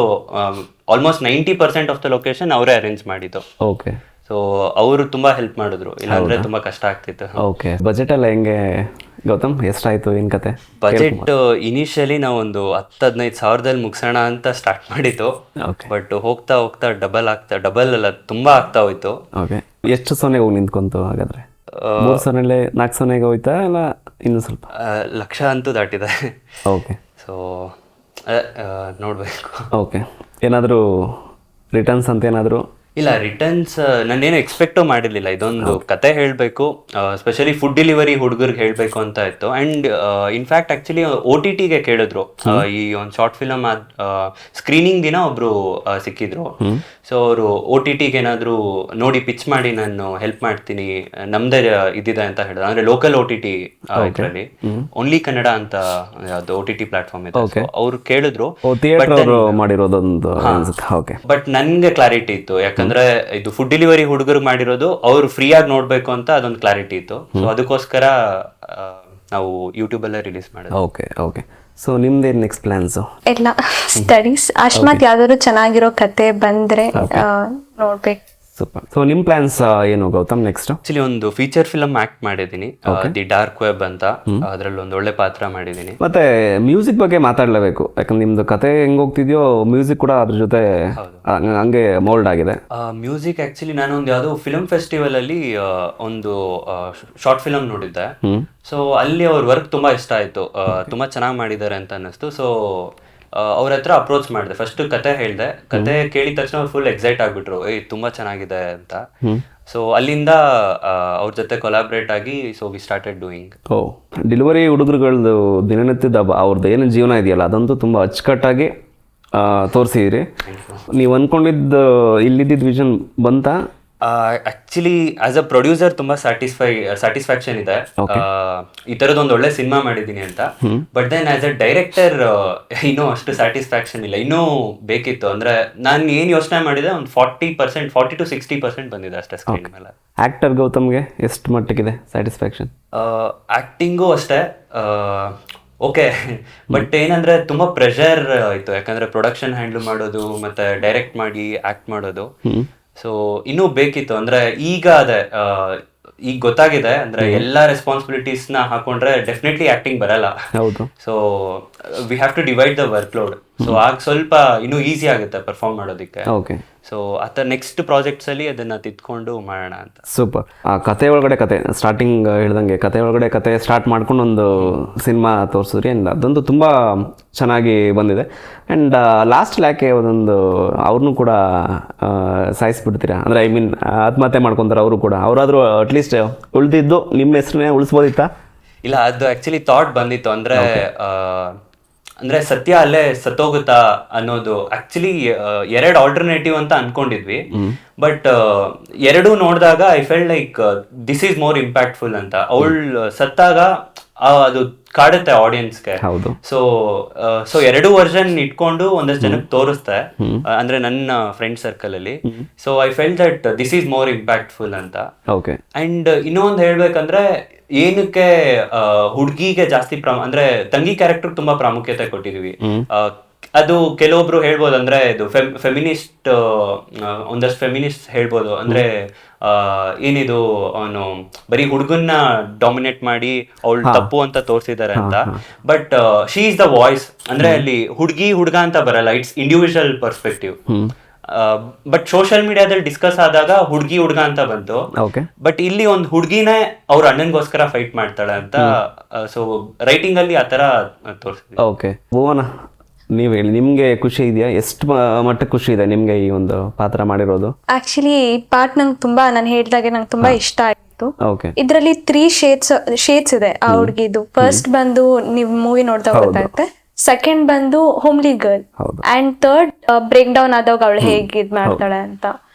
90% of the location ಅವರೇ ಅರೇಂಜ್ ಮಾಡಿದ್ದು. ಓಕೆ. ಸೊ ಅವರು ತುಂಬಾ ಹೆಲ್ಪ್ ಮಾಡಿದ್ರು, ಇಲ್ಲಾಂದ್ರೆ ತುಂಬಾ ಕಷ್ಟ ಆಗ್ತಿತ್ತು. ಓಕೆ, ಬಜೆಟ್ ಎಲ್ಲ ಹೆಂಗೆ ಗೌತಮ್, ಎಷ್ಟಾಯ್ತು, ಏನ್ ಕತೆ? ಬಜೆಟ್ ಇನಿಷಿಯಲಿ ನಾವು ಒಂದು 10-15 ಸಾವಿರದಲ್ಲಿ ಮುಗಿಸೋಣ ಅಂತ ಸ್ಟಾರ್ಟ್ ಮಾಡಿದ್ದು, ಬಟ್ ಹೋಗ್ತಾ ಹೋಗ್ತಾ ಡಬಲ್ ಅಲ್ಲ ತುಂಬಾ ಆಗ್ತಾ ಹೋಯ್ತು. ಓಕೆ, ಎಷ್ಟು ಸೊನ್ನೆಗೆ ಹೋಗಿ ನಿಂತ್ಕೊಂತು ಹಾಗಾದ್ರೆ? 3 ಸೊನ್ನೆಲೆ 4 ಸೊನ್ನೆಗೆ ಹೋಯ್ತಾ ಇಲ್ಲ ಇನ್ನೂ ಸ್ವಲ್ಪ? ಲಕ್ಷ ಅಂತೂ ದಾಟಿದೆ. ಓಕೆ, ಸೊ ನೋಡ್ಬೇಕು. ಓಕೆ, ಏನಾದರೂ ರಿಟರ್ನ್ಸ್ ಅಂತ ಏನಾದರೂ? ಇಲ್ಲ, ರಿಟರ್ನ್ಸ್ ನಾನೇನು ಎಕ್ಸ್ಪೆಕ್ಟು ಮಾಡಿರಲಿಲ್ಲ. ಇದೊಂದು ಕತೆ ಹೇಳಬೇಕು, ಸ್ಪೆಷಲಿ ಫುಡ್ ಡೆಲಿವರಿ ಹುಡುಗರಿಗೆ ಹೇಳಬೇಕು ಅಂತ ಇತ್ತು. ಆ್ಯಂಡ್ ಇನ್ಫ್ಯಾಕ್ಟ್ ಆ್ಯಕ್ಚುಲಿ OTTಗೆ ಕೇಳಿದ್ರು, ಈ ಒಂದು ಶಾರ್ಟ್ ಫಿಲಮ್ ಸ್ಕ್ರೀನಿಂಗ್ ದಿನ ಒಬ್ರು ಸಿಕ್ಕಿದ್ರು. ಸೊ ಅವರು OTTಗೆ ಏನಾದರೂ ನೋಡಿ ಪಿಚ್ ಮಾಡಿ ನಾನು ಹೆಲ್ಪ್ ಮಾಡ್ತೀನಿ, ನಮ್ದೇ ಇದಿದೆ ಅಂತ ಹೇಳಿದ್ರು. ಅಂದರೆ ಲೋಕಲ್ OTT ಇದರಲ್ಲಿ ಓನ್ಲಿ ಕನ್ನಡ ಅಂತ ಯಾವುದು OTT ಪ್ಲಾಟ್ಫಾರ್ಮ್ ಇದೆ. ಅವ್ರು ಕೇಳಿದ್ರು, ಮಾಡಿರೋದೊಂದು. ಬಟ್ ನನಗೆ ಕ್ಲಾರಿಟಿ ಇತ್ತು, ಯಾಕಂದ್ರೆ ಇದು ಫುಡ್ ಡೆಲಿವರಿ ಹುಡುಗರು ಮಾಡಿರೋದು, ಅವ್ರು ಫ್ರೀ ಆಗಿ ನೋಡ್ಬೇಕು ಅಂತ ಅದೊಂದು ಕ್ಲಾರಿಟಿ ಇತ್ತು. ಸೊ ಅದಕ್ಕೋಸ್ಕರ ನಾವು ಯೂಟ್ಯೂಬ್ ಅಲ್ಲೇ ರಿಲೀಸ್ ಮಾಡಿದ್ವಿ. ಓಕೆ ಓಕೆ, ಸೊ ನಿಮ್ದೇನು ನೆಕ್ಸ್ಟ್ ಪ್ಲಾನ್ಸ್? ಎಲ್ಲ ಸ್ಟಡೀಸ್, ಅಷ್ಟ್ಮಾತ್ ಯಾವ್ದಾದ್ರು ಚೆನ್ನಾಗಿರೋ ಕತೆ ಬಂದ್ರೆ ನೋಡ್ಬೇಕು. ಸೂಪರ್. ಸೊ ನಿಮ್ಮ ಪ್ಲಾನ್ಸ್ ಏನು ಗೌತಮ್ ನೆಕ್ಸ್ಟ್? ಆಕ್ಚುಲಿ ಒಂದು ಫೀಚರ್ ಫಿಲಮ್ ಆಕ್ಟ್ ಮಾಡಿದ್ದೀನಿ, ದಿ ಡಾರ್ಕ್ ವೆಬ್ ಅಂತ. ಅದ್ರಲ್ಲಿ ಒಂದು ಒಳ್ಳೆ ಪಾತ್ರ ಮಾಡಿದ್ದೀನಿ. ಮತ್ತೆ ಮ್ಯೂಸಿಕ್ ಬಗ್ಗೆ ಮಾತಾಡಲೇಬೇಕು, ಯಾಕಂದ್ರೆ ನಿಮ್ದು ಕತೆ ಹೆಂಗ್ ಹೋಗ್ತಿದ್ಯೋ ಮ್ಯೂಸಿಕ್ ಕೂಡ ಅದ್ರ ಜೊತೆ ಹಂಗೆ ಮೋಲ್ಡ್ ಆಗಿದೆ. ಮ್ಯೂಸಿಕ್ ಆಕ್ಚುಲಿ ನಾನು ಒಂದು ಯಾವುದೋ ಫಿಲ್ಮ್ ಫೆಸ್ಟಿವಲ್ ಅಲ್ಲಿ ಒಂದು ಶಾರ್ಟ್ ಫಿಲಮ್ ನೋಡಿದ್ದೆ. ಸೊ ಅಲ್ಲಿ ಅವ್ರ ವರ್ಕ್ ತುಂಬಾ ಇಷ್ಟ ಆಯ್ತು, ತುಂಬಾ ಚೆನ್ನಾಗಿ ಮಾಡಿದ್ದಾರೆ ಅಂತ ಅನ್ನಿಸ್ತು. ಸೊ ಅವ್ರ ಹತ್ರ ಅಪ್ರೋಚ್ ಮಾಡಿದೆ. ಫಸ್ಟ್ ಕತೆ ಹೇಳಿದೆ, ಕತೆ ಕೇಳಿದ ತಕ್ಷಣ ಅವ್ರು ಫುಲ್ ಎಕ್ಸೈಟ್ ಆಗ್ಬಿಟ್ರು, ತುಂಬಾ ಚೆನ್ನಾಗಿದೆ ಅಂತ. ಸೊ ಅಲ್ಲಿಂದ ಅವ್ರ ಜೊತೆ ಕೊಲಾಬ್ರೇಟ್ ಆಗಿ so we started doing. Delivery ಹುಡುಗರುಗಳದ್ದು ದಿನನಿತ್ಯದ ಅವ್ರದ್ದು ಏನು ಜೀವನ ಇದೆಯಲ್ಲ ಅದಂತೂ ತುಂಬ ಅಚ್ಚುಕಟ್ಟಾಗಿ ತೋರಿಸಿದ್ರಿ. ನೀವು ಅಂದ್ಕೊಂಡಿದ್ದು ಇಲ್ಲಿದ್ದ ವಿಷನ್ ಬಂತ? ಆಕ್ಚುಲಿ ಆಸ್ ಅ ಪ್ರೊಡ್ಯೂಸರ್ ತುಂಬಾ ಸ್ಯಾಟಿಸ್ಫ್ಯಾಕ್ಷನ್ ಇದೆ, ಈ ತರದೊಂದು ಒಳ್ಳೆ ಸಿನಿಮಾ ಮಾಡಿದ್ದೀನಿ ಅಂತ. But then as a director ಇನ್ನೂ ಅಷ್ಟು ಸ್ಯಾಟಿಸ್ಫ್ಯಾಕ್ಷನ್ ಇಲ್ಲ, ಇನ್ನೂ ಬೇಕಿತ್ತು. ಅಂದ್ರೆ ನಾನು ಏನ್ ಯೋಚನೆ ಮಾಡಿದೆ, ಒಂದು 40% to 60% ಬಂದಿದೆ ಅಷ್ಟೇ ಸ್ಕ್ರೀನ್ ಮೇಲೆ. ಆಕ್ಟರ್ ಗೌತಮ್ಗೆ ಎಷ್ಟು ಮಟ್ಟಿಗಿದೆ ಸ್ಯಾಟಿಸ್ಫ್ಯಾಕ್ಷನ್? ಆಕ್ಟಿಂಗು ಅಷ್ಟೇ ಓಕೆ, ಬಟ್ ಏನಂದ್ರೆ ತುಂಬಾ ಪ್ರೆಷರ್ ಇತ್ತು, ಯಾಕಂದ್ರೆ ಪ್ರೊಡಕ್ಷನ್ ಹ್ಯಾಂಡಲ್ ಮಾಡೋದು ಮತ್ತೆ ಡೈರೆಕ್ಟ್ ಮಾಡಿ ಆಕ್ಟ್ ಮಾಡೋದು. ಸೊ ಇನ್ನೂ ಬೇಕಿತ್ತು. ಅಂದ್ರೆ ಈಗ ಈಗ ಗೊತ್ತಾಗಿದೆ, ಅಂದ್ರೆ ಎಲ್ಲಾ ರೆಸ್ಪಾನ್ಸಿಬಿಲಿಟೀಸ್ ನ ಹಾಕೊಂಡ್ರೆ ಡೆಫಿನೆಟ್ಲಿ ಆಕ್ಟಿಂಗ್ ಬರಲ್ಲ. So we have to divide the workload. So ಆಗ ಸ್ವಲ್ಪ ಇನ್ನೂ ಈಸಿ ಆಗುತ್ತೆ ಪರ್ಫಾರ್ಮ್ ಮಾಡೋದಕ್ಕೆ. ಸೊ ಆತ ನೆಕ್ಸ್ಟ್ ಪ್ರಾಜೆಕ್ಟ್ಸ್ ಅಲ್ಲಿ ಅದನ್ನ ತಿದ್ಕೊಂಡು ಮಾಡೋಣ ಅಂತ. ಸೂಪರ್. ಆ ಕತೆ ಒಳಗಡೆ ಕತೆ ಸ್ಟಾರ್ಟಿಂಗ್ ಹೇಳ್ದಂಗೆ ಕತೆ ಒಳಗಡೆ ಕತೆ ಸ್ಟಾರ್ಟ್ ಮಾಡ್ಕೊಂಡು ಒಂದು ಸಿನಿಮಾ ತೋರಿಸಿದ್ರಿ, ಆ್ಯಂಡ್ ಅದಂತೂ ತುಂಬ ಚೆನ್ನಾಗಿ ಬಂದಿದೆ. ಆ್ಯಂಡ್ ಲಾಸ್ಟ್ ಯಾಕೆ ಒಂದೊಂದು ಅವ್ರನ್ನೂ ಕೂಡ ಸಾಯಿಸ್ಬಿಡ್ತೀರಾ, ಅಂದರೆ ಐ ಮೀನ್ ಆತ್ಮಹತ್ಯೆ ಮಾಡ್ಕೊತಾರೆ ಅವರು ಕೂಡ. ಅವರಾದರೂ ಅಟ್ಲೀಸ್ಟ್ ಉಳಿದಿದ್ದು ನಿಮ್ಮ ಹೆಸರನ್ನೇ ಉಳಿಸ್ಬೋದಿತ್ತಾ? ಇಲ್ಲ, ಅದು ಆಕ್ಚುಲಿ ಥಾಟ್ ಬಂದಿತ್ತು. ಅಂದ್ರೆ ಸತ್ಯ ಅಲ್ಲೇ ಸತ್ತೋಗುತ್ತಾ ಅನ್ನೋದು. ಆಕ್ಚುಲಿ 2 ಆಲ್ಟರ್ನೇಟಿವ್ ಅಂತ ಅನ್ಕೊಂಡಿದ್ವಿ, ಬಟ್ ಎರಡೂ ನೋಡಿದಾಗ I felt like this is more impactful ಅಂತ. ಅವಳು ಸತ್ತಾಗ ಅದು ಕಾಡುತ್ತೆ ಆಡಿಯನ್ಸ್ಗೆ. ಸೊ 2 ವರ್ಷನ್ ಇಟ್ಕೊಂಡು ಒಂದಷ್ಟು ಜನಕ್ಕೆ ತೋರಿಸ್ತೆ, ಅಂದ್ರೆ ನನ್ನ ಫ್ರೆಂಡ್ ಸರ್ಕಲ್ ಅಲ್ಲಿ. So I felt that this is more impactful ಅಂತ. ಅಂಡ್ ಇನ್ನೊಂದು ಹೇಳ್ಬೇಕಂದ್ರೆ, ಏನಕ್ಕೆ ಹುಡುಗಿಗೆ ಜಾಸ್ತಿ ಅಂದ್ರೆ ತಂಗಿ ಕ್ಯಾರೆಕ್ಟರ್ ತುಂಬಾ ಪ್ರಾಮುಖ್ಯತೆ ಕೊಟ್ಟಿದೀವಿ. ಅದು ಕೆಲವೊಬ್ರು ಹೇಳ್ಬೋದು, ಅಂದ್ರೆ ಇದು ಫೆಮಿನಿಸ್ಟ್, ಒಂದಷ್ಟು ಫೆಮಿನಿಸ್ಟ್ ಹೇಳ್ಬೋದು. ಅಂದ್ರೆ ಏನಿದು ಅವನು ಬರೀ ಹುಡುಗನ್ನ ಡಾಮಿನೇಟ್ ಮಾಡಿ ಅವಳು ತಪ್ಪು ಅಂತ ತೋರಿಸಿದ್ದಾರೆ ಅಂತ. But she is the voice. ಅಂದ್ರೆ ಅಲ್ಲಿ ಹುಡುಗಿ ಹುಡುಗ ಅಂತ ಬರಲ್ಲ, it's individual perspective. But social ಮೀಡಿಯಾದಲ್ಲಿ ಡಿಸ್ಕಸ್ ಆದಾಗ ಹುಡುಗಿ ಹುಡುಗ ಅಂತ ಬಂತು. ಬಟ್ ಇಲ್ಲಿ ಒಂದು ಹುಡುಗಿನೇ ಅವ್ರ ಅಣ್ಣನ್ಗೋಸ್ಕರ ಫೈಟ್ ಮಾಡ್ತಾಳೆ ಅಂತ. ಸೊ ರೈಟಿಂಗ್ ಅಲ್ಲಿ ಆತರ ತೋರಿಸಿದ್ವಿ. ಓಕೆ, ಭುವನ ನೀವು ಹೇಳಿ, ನಿಮ್ಗೆ ಖುಷಿ ಇದೆಯಾ? ಎಷ್ಟು ಮಟ್ಟಕ್ಕೆ ಖುಷಿ ಇದೆ ನಿಮ್ಗೆ ಈ ಒಂದು ಪಾತ್ರ ಮಾಡಿರೋದು? ಆಕ್ಚುಲಿ ಈ ಪಾರ್ಟ್ ನಂಗೆ ತುಂಬಾ, ನಾನು ಹೇಳಿದಾಗೆ ನಂಗೆ ತುಂಬಾ ಇಷ್ಟ ಆಯ್ತು. ಇದರಲ್ಲಿ 3 ಶೇಡ್ಸ್ ಇದೆ ಆ ಹುಡುಗಿದು. ಫಸ್ಟ್ ಬಂದು ನೀವು ಮೂವಿ ನೋಡ್ದಾಗ ಗೊತ್ತಾಗುತ್ತೆ. ಸೆಕೆಂಡ್ ಬಂದು homely girl, and third break down ಆದಾಗ ಅವಳು ಹೇಗೆ ಇದ್ ಮಾಡ್ತಾಳೆ ಅಂತ.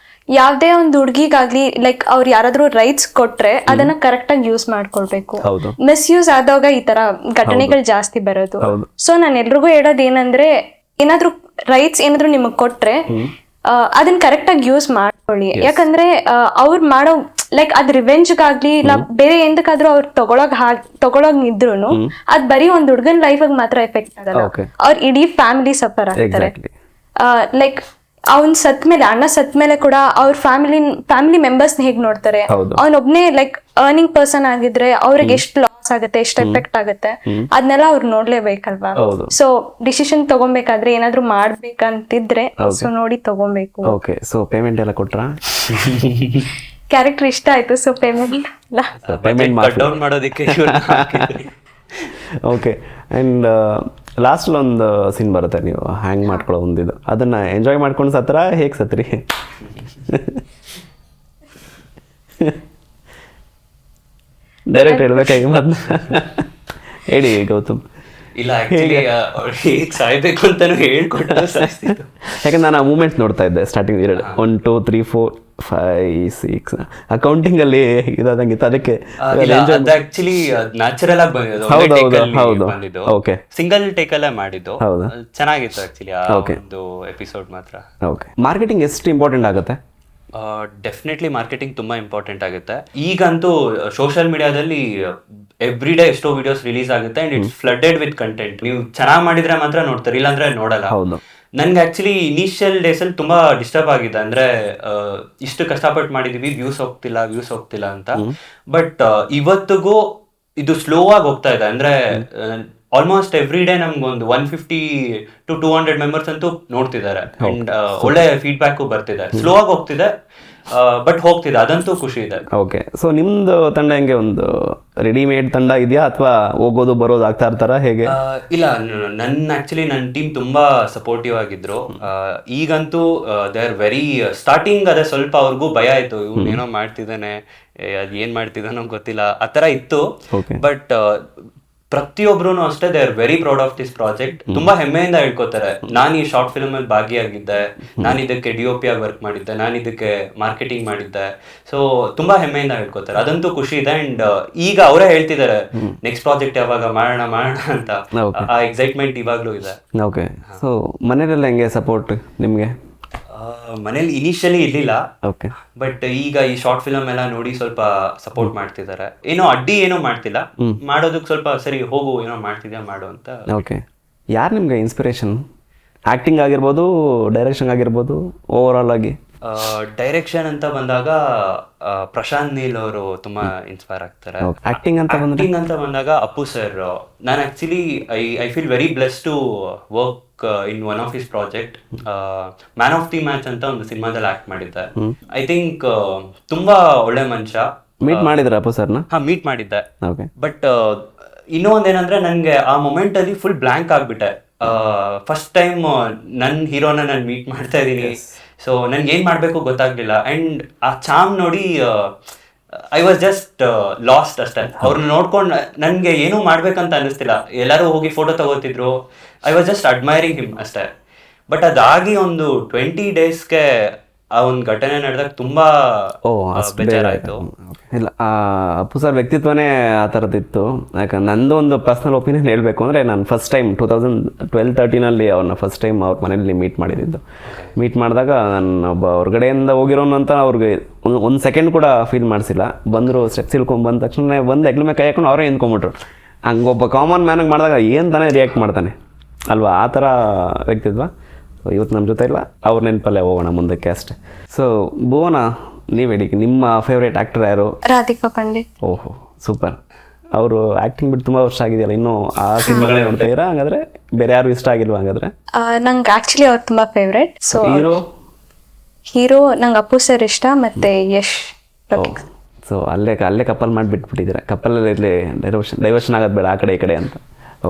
ಯಾವ್ದೇ ಒಂದು ಹುಡುಗಿಗಾಗ್ಲಿ ಲೈಕ್ ಅವ್ರು ಯಾರಾದ್ರೂ ರೈಟ್ಸ್ ಕೊಟ್ರೆ ಅದನ್ನ ಕರೆಕ್ಟ್ ಆಗಿ ಯೂಸ್ ಮಾಡ್ಕೊಳ್ಬೇಕು. ಮಿಸ್ಯೂಸ್ ಆದಾಗ ಈ ತರ ಘಟನೆಗಳು ಜಾಸ್ತಿ ಬರೋದು. ಸೊ ನಾನು ಎಲ್ರಿಗೂ ಹೇಳೋದು ಏನಂದ್ರೆ, ಏನಾದ್ರೂ ರೈಟ್ಸ್ ಏನಾದ್ರು ನಿಮಗ್ ಕೊಟ್ರೆ ಅದನ್ನ ಕರೆಕ್ಟ್ ಆಗಿ ಯೂಸ್ ಮಾಡ್ಕೊಳ್ಳಿ. ಯಾಕಂದ್ರೆ ಅವ್ರು ಮಾಡೋ ಲೈಕ್ ಅದ್ ರಿವೆಂಜ್ಗಾಗ್ಲಿ ಇಲ್ಲ ಬೇರೆ ಎಂದಕ್ಕಾದ್ರೂ ಅವ್ರು ತಗೊಳಕ್ ಇದ್ರು ಅದ್ ಬರೀ ಒಂದ್ ಹುಡುಗನ್ ಲೈಫ್ ಮಾತ್ರ ಎಫೆಕ್ಟ್ ಆಗಲ್ಲ, ಅವ್ರ ಇಡೀ ಫ್ಯಾಮಿಲಿ ಸಫರ್ ಆಗ್ತಾರೆ. ಲೈಕ್ ಅವ್ನ್ ಸತ್ಮೇಲೆ ಅಣ್ಣ ಸತ್ಮೇಲೆ ಕೂಡ ಅವ್ರ ಫ್ಯಾಮಿಲಿ ಮೆಂಬರ್ಸ್ ಹೇಗ್ ನೋಡ್ತಾರೆ, ಹೌದು. ಅವನೊಬ್ನೇ ಲೈಕ್ ಅರ್ನಿಂಗ್ ಪರ್ಸನ್ ಆಗಿದ್ರೆ ಅವ್ರಿಗೆ ಎಷ್ಟು ಲಾಸ್ ಆಗುತ್ತೆ, ಎಷ್ಟು ಎಫೆಕ್ಟ್ ಆಗುತ್ತೆ, ಅದನ್ನೆಲ್ಲ ಅವ್ರು ನೋಡ್ಲೇಬೇಕಲ್ವಾ. ಹೌದು. ಸೊ ಡಿಸಿಷನ್ ತಗೊಬೇಕಾದ್ರೆ ಏನಾದ್ರು ಮಾಡ್ಬೇಕಂತಿದ್ರೆ ಸೊ ನೋಡಿ ತಗೊಬೇಕು. ಓಕೆ, ಸೊ ಪೇಮೆಂಟ್ ಎಲ್ಲ ಕೊಟ್ರಾ? ಕ್ಯಾರೆಕ್ಟರ್ ಇಷ್ಟ ಆಯ್ತು, so payment payment cut down ಮಾಡೋದಕ್ಕೆ ಓಕೆ. ಆ್ಯಂಡ್ ಲಾಸ್ಟಲ್ಲಿ ಒಂದು ಸೀನ್ ಬರುತ್ತೆ, ನೀವು ಹ್ಯಾಂಗ್ ಮಾಡ್ಕೊಳ್ಳೋ ಒಂದಿದು, ಅದನ್ನು ಎಂಜಾಯ್ ಮಾಡ್ಕೊಂಡು ಸತ್ರ ಹೇಗೆ ಸತ್ರಿ? ಡೈರೆಕ್ಟ್ ಹೇಳ್ಬೇಕಾಗಿ ಮೊದಲು ಹೇಳಿ ಗೌತಮ್. ಇಲ್ಲ ಆಕ್ಚುಲಿ ಹೇಗೆ ಸಾಯ್ಬೇಕು ಅಂತಾನು ಹೇಳ್ಕೊಟ್ಟು ಸಾಯಿಸ್ತಿತ್ತು. ಯಾಕಂದ್ರೆ ನಾನು ಆ ಮೂಮೆಂಟ್ಸ್ ನೋಡ್ತಾ ಇದ್ದೆ ಸ್ಟಾರ್ಟಿಂಗ್ 1 2 3 4 5 6 ಅಕೌಂಟಿಂಗ್ ಅಲ್ಲಿ ಇದಾದಂಗಿತ್ತು, ಅದಕ್ಕೆ ಆಕ್ಚುಲಿ ನ್ಯಾಚುರಲ್ ಆಗಿ ಬಂದಿದ್ದು. ಹೌದು. ಓಕೆ, ಸಿಂಗಲ್ ಟೇಕ್ ಅಲ್ಲೇ ಮಾಡಿದ್ದು. ಹೌದಾ? ಚೆನ್ನಾಗಿತ್ತು ಆಕ್ಚುಲಿ ಆ Okay. ಒಂದು ಎಪಿಸೋಡ್ ಮಾತ್ರ. ಓಕೆ. ಮಾರ್ಕೆಟಿಂಗ್ ಎಷ್ಟು ಇಂಪಾರ್ಟೆಂಟ್ ಆಗುತ್ತೆ? ಡೆಫಿನೆಟ್ಲಿ ಮಾರ್ಕೆಟಿಂಗ್ ತುಂಬಾ ಇಂಪಾರ್ಟೆಂಟ್ ಆಗುತ್ತೆ. ಈಗಂತೂ ಸೋಷಿಯಲ್ ಮೀಡಿಯಾದಲ್ಲಿ ಎವ್ರಿ ಡೇ ಎಷ್ಟೋ ವಿಡಿಯೋಸ್ ರಿಲೀಸ್ ಆಗುತ್ತೆ and it's flooded with content. ನೀವು ಚೆನ್ನಾಗಿ ಮಾಡಿದ್ರೆ ಮಾತ್ರ ನೋಡ್ತಾರೆ, ಇಲ್ಲಾಂದ್ರೆ ನೋಡಲ್ಲ. ಹೌದು. ನನ್ಗೆ ಆಕ್ಚುಲಿ ಇನಿಷಿಯಲ್ ಡೇಸ್ ಅಲ್ಲಿ ತುಂಬಾ ಡಿಸ್ಟರ್ಬ್ ಆಗಿದೆ, ಅಂದ್ರೆ ಇಷ್ಟು ಕಷ್ಟಪಟ್ಟು ಮಾಡಿದೀವಿ, ವ್ಯೂಸ್ ಹೋಗ್ತಿಲ್ಲ ಅಂತ. ಬಟ್ ಇವತ್ತಿಗೂ ಇದು ಸ್ಲೋ ಆಗಿ ಹೋಗ್ತಾ ಇದೆ. ಅಂದ್ರೆ ಆಲ್ಮೋಸ್ಟ್ ಎವ್ರಿ ಡೇ ನಮ್ಗೊಂದು 150 to 200 ಮೆಂಬರ್ಸ್ ಅಂತೂ ನೋಡ್ತಿದ್ದಾರೆ ಅಂಡ್ ಒಳ್ಳೆ ಫೀಡ್ಬ್ಯಾಕ್ ಬರ್ತಿದೆ. ಸ್ಲೋ ಆಗಿ ಹೋಗ್ತಿದೆ ಬಟ್ ಹೋಗ್ತಿದೆ, ಅದಂತೂ ಖುಷಿ ಇದೆ. ಓಕೆ, ಸೊ ನಿಮ್ದು ತಂಡ ಹೆಂಗೆ, ಒಂದು ರೆಡಿಮೇಡ್ ತಂಡ ಇದೆಯಾ ಅಥವಾ ಹೋಗೋದು ಬರೋದು ಆಗ್ತಾ ಇರ್ತಾರ ಹೇಗೆ? ಇಲ್ಲ, ನನ್ನ ಟೀಮ್ ತುಂಬಾ ಸಪೋರ್ಟಿವ್ ಆಗಿದ್ರು. ಈಗಂತೂ ದೇ ಆರ್ ವೆರಿ ಸ್ಟಾರ್ಟಿಂಗ್ ಅದೇ ಸ್ವಲ್ಪ ಅವ್ರಿಗೂ ಭಯ ಆಯ್ತು, ಇವ್ನು ಏನೋ ಮಾಡ್ತಿದ್ದಾನೆ, ಅದ್ ಏನ್ ಮಾಡ್ತಿದ್ದಾನೋ ಗೊತ್ತಿಲ್ಲ, ಆ ತರ ಇತ್ತು. ಬಟ್ ಪ್ರತಿಯೊಬ್ರು ಅಷ್ಟೇ they are very proud of this project. ತುಂಬಾ ಹೆಮ್ಮೆಯಿಂದ ಹೇಳ್ಕೊತಾರೆ, ನಾನು ಈ ಶಾರ್ಟ್ ಫಿಲ್ಮ್ ಅಲ್ಲಿ ಭಾಗಿಯಾಗಿದ್ದೆ, ನಾನು ಇದಕ್ಕೆ DOP ಆಗಿ ವರ್ಕ್ ಮಾಡಿದ್ದೆ, ನಾನು ಇದಕ್ಕೆ ಮಾರ್ಕೆಟಿಂಗ್ ಮಾಡಿದ್ದೆ. ಸೊ ತುಂಬಾ ಹೆಮ್ಮೆಯಿಂದ ಹೇಳ್ಕೊತಾರೆ, ಅದಂತೂ ಖುಷಿ ಇದೆ. ಅಂಡ್ ಈಗ ಅವರೇ ಹೇಳ್ತಿದ್ದಾರೆ ನೆಕ್ಸ್ಟ್ ಪ್ರಾಜೆಕ್ಟ್ ಯಾವಾಗ ಮಾಡೋಣ ಅಂತ. ಆ ಎಕ್ಸೈಟ್ಮೆಂಟ್ ಇವಾಗ್ಲೂ ಇದೆ. ಓಕೆ, ಸೊ ಮನೇಲೆಲ್ಲ ಹೆಂಗೆ ಸಪೋರ್ಟ್ ನಿಮ್ಗೆ? ಮನೇಲಿ ಇನಿಷಿಯಲಿ ಇರ್ಲಿಲ್ಲ, ಓಕೆ. ಬಟ್ ಈಗ ಈ ಶಾರ್ಟ್ ಫಿಲ್ಮ್ ಎಲ್ಲ ನೋಡಿ ಸ್ವಲ್ಪ ಸಪೋರ್ಟ್ ಮಾಡ್ತಿದ್ದಾರೆ. ಏನೋ ಅಡ್ಡಿ ಏನೋ ಮಾಡ್ತಿಲ್ಲ, ಮಾಡೋದಕ್ಕೆ ಸ್ವಲ್ಪ ಸರಿ ಹೋಗು, ಏನೋ ಮಾಡ್ತಿದ್ಯಾ ಮಾಡು ಅಂತ. ಓಕೆ, ಯಾರು ನಿಮ್ಗೆ ಇನ್ಸ್ಪಿರೇಷನ್? ಆಕ್ಟಿಂಗ್ ಆಗಿರ್ಬೋದು, ಡೈರೆಕ್ಷನ್ ಆಗಿರ್ಬೋದು, ಓವರ್ ಆಲ್ ಆಗಿ? ಡೈರೆಕ್ಷನ್ ಅಂತ ಬಂದಾಗ ಪ್ರಶಾಂತ್ ನೀಲ್ ಅವರು ತುಂಬಾ ಇನ್ಸ್ಪೈರ್ ಆಗ್ತಾರೆ. ಆಕ್ಟಿಂಗ್ ಅಂತ ಬಂದಾಗ ಅಪ್ಪು ಸರ್. ನಾನು actually I feel very bless to work in one of his project. Man of the match ಅಂತ ಒಂದು ಸಿನಿಮಾದಲ್ಲಿ ಆಕ್ಟ್ ಮಾಡಿದ್ದೆ. ಐ ಥಿಂಕ್ ತುಂಬಾ ಒಳ್ಳೆ ಮನುಷ್ಯ. ಮೀಟ್ ಮಾಡಿದ್ರ ಅಪ್ಪು ಸರ್ನ? ಮೀಟ್ ಮಾಡಿದ್ದೆ. ಬಟ್ ಇನ್ನೂ ಒಂದೇನಂದ್ರೆ ನನ್ಗೆ ಆ ಮೊಮೆಂಟ್ ಅಲ್ಲಿ ಫುಲ್ ಬ್ಲಾಂಕ್ ಆಗ್ಬಿಟ್ಟೆ. ಫಸ್ಟ್ ಟೈಮ್ ನನ್ನ ಹೀರೋನ ನಾನು ಮೀಟ್ ಮಾಡ್ತಾ ಇದ್ದೀನಿ. ಸೊ ನನ್ಗೆ ಏನ್ ಮಾಡ್ಬೇಕು ಗೊತ್ತಾಗ್ಲಿಲ್ಲ. ಅಂಡ್ ಆ ಚಾಮ್ ನೋಡಿ ಐ ವಾಸ್ ಜಸ್ಟ್ ಲಾಸ್ಟ್ ಅಷ್ಟೇ. ಅವ್ರನ್ನ ನೋಡ್ಕೊಂಡು ನನ್ಗೆ ಏನೂ ಮಾಡ್ಬೇಕಂತ ಅನಿಸ್ತಿಲ್ಲ. ಎಲ್ಲರೂ ಹೋಗಿ ಫೋಟೋ ತಗೋತಿದ್ರು, I was just admiring him ಅಷ್ಟೇ. ಬಟ್ ಅದಾಗಿ ಒಂದು 20 ಡೇಸ್ಗೆ ಆ ಒಂದು ಘಟನೆ ನಡೆದಾಗ ತುಂಬಾ ಬೇಜಾರಾಯ್ತು. ಇಲ್ಲ, ಅಪ್ಪು ಸರ್ ವ್ಯಕ್ತಿತ್ವನೇ ಆ ಥರದ್ದಿತ್ತು. ಯಾಕಂದ್ರೆ ನಂದು ಒಂದು ಪರ್ಸ್ನಲ್ ಒಪಿನಿಯನ್ ಹೇಳಬೇಕು ಅಂದರೆ, ನಾನು ಫಸ್ಟ್ ಟೈಮ್ 2012-13 ಅವ್ರನ್ನ ಫಸ್ಟ್ ಟೈಮ್ ಅವ್ರ ಮನೇಲಿ ಮೀಟ್ ಮಾಡಿದ್ದು. ಮೀಟ್ ಮಾಡಿದಾಗ ನಾನು ಒಬ್ಬ ಹೊರಗಡೆಯಿಂದ ಹೋಗಿರೋನು ಅಂತ ಅವ್ರಿಗೆ ಒಂದು ಸೆಕೆಂಡ್ ಕೂಡ ಫೀಲ್ ಮಾಡಿಸಿಲ್ಲ. ಬಂದರು, ಸ್ಟೆಪ್ಸ್ ಇಳ್ಕೊಂಡು ಬಂದ ತಕ್ಷಣ ಬಂದು ಹೆಗ್ಲ ಮೇಲೆ ಕೈ ಹಾಕೊಂಡು ಅವರೇ ನಿಂತ್ಕೊಂಡ್ಬಿಟ್ರು. ಹಂಗೊಬ್ಬ ಕಾಮನ್ ಮ್ಯಾನಾಗಿ ಮಾಡಿದಾಗ ಏನು ತಾನೇ ರಿಯಾಕ್ಟ್ ಮಾಡ್ತಾನೆ ಅಲ್ವಾ, ಆ ಥರ ವ್ಯಕ್ತಿತ್ವ. ಇವತ್ತು ನಮ್ಮ ಜೊತೆ ಇಲ್ಲ, ಅವ್ರ ನೆನಪಲ್ಲೇ ಹೋಗೋಣ ಮುಂದಕ್ಕೆ ಅಷ್ಟೇ. ಸೊ ಭುವನ, ನೀವು ಹೇಳಿ, ನಿಮ್ಮ ಫೇವ್ರೇಟ್ ಆ್ಯಕ್ಟರ್ ಯಾರು? ರಾಧಿಕಾ ಪಂಡಿತ್. ಓಹೋ, ಸೂಪರ್. ಅವರು ಆ್ಯಕ್ಟಿಂಗ್ ಬಿಟ್ಟು ತುಂಬ ವರ್ಷ ಆಗಿದೆಯಲ್ಲ, ಇನ್ನೂ ಆ ಸಿನಿಮಾಗಳೇ ನೋಡ್ತಾ ಇದ್ದೀರಾ? ಹಾಗಾದರೆ ಬೇರೆ ಯಾರು ಇಷ್ಟ ಆಗಿಲ್ವಾ ಹಾಗಾದರೆ? ನಂಗೆ ಆ್ಯಕ್ಚುಲಿ ಅವ್ರು ತುಂಬ ಫೇವ್ರೇಟ್. ಸೊ ಹೀರೋ ನಂಗೆ ಅಪ್ಪು ಸರ್ ಇಷ್ಟ, ಮತ್ತು ಯಶ್. ಸೊ ಅಲ್ಲೇ ಕಪಲ್ ಮಾಡಿಬಿಟ್ಬಿಟ್ಟಿದ್ದೀರಾ. ಕಪಲಲ್ಲಿ ಇಲ್ಲಿ ಡೈವರ್ಷನ್ ಆಗೋದು ಬೇಡ ಆ ಕಡೆ ಈ ಕಡೆ ಅಂತ.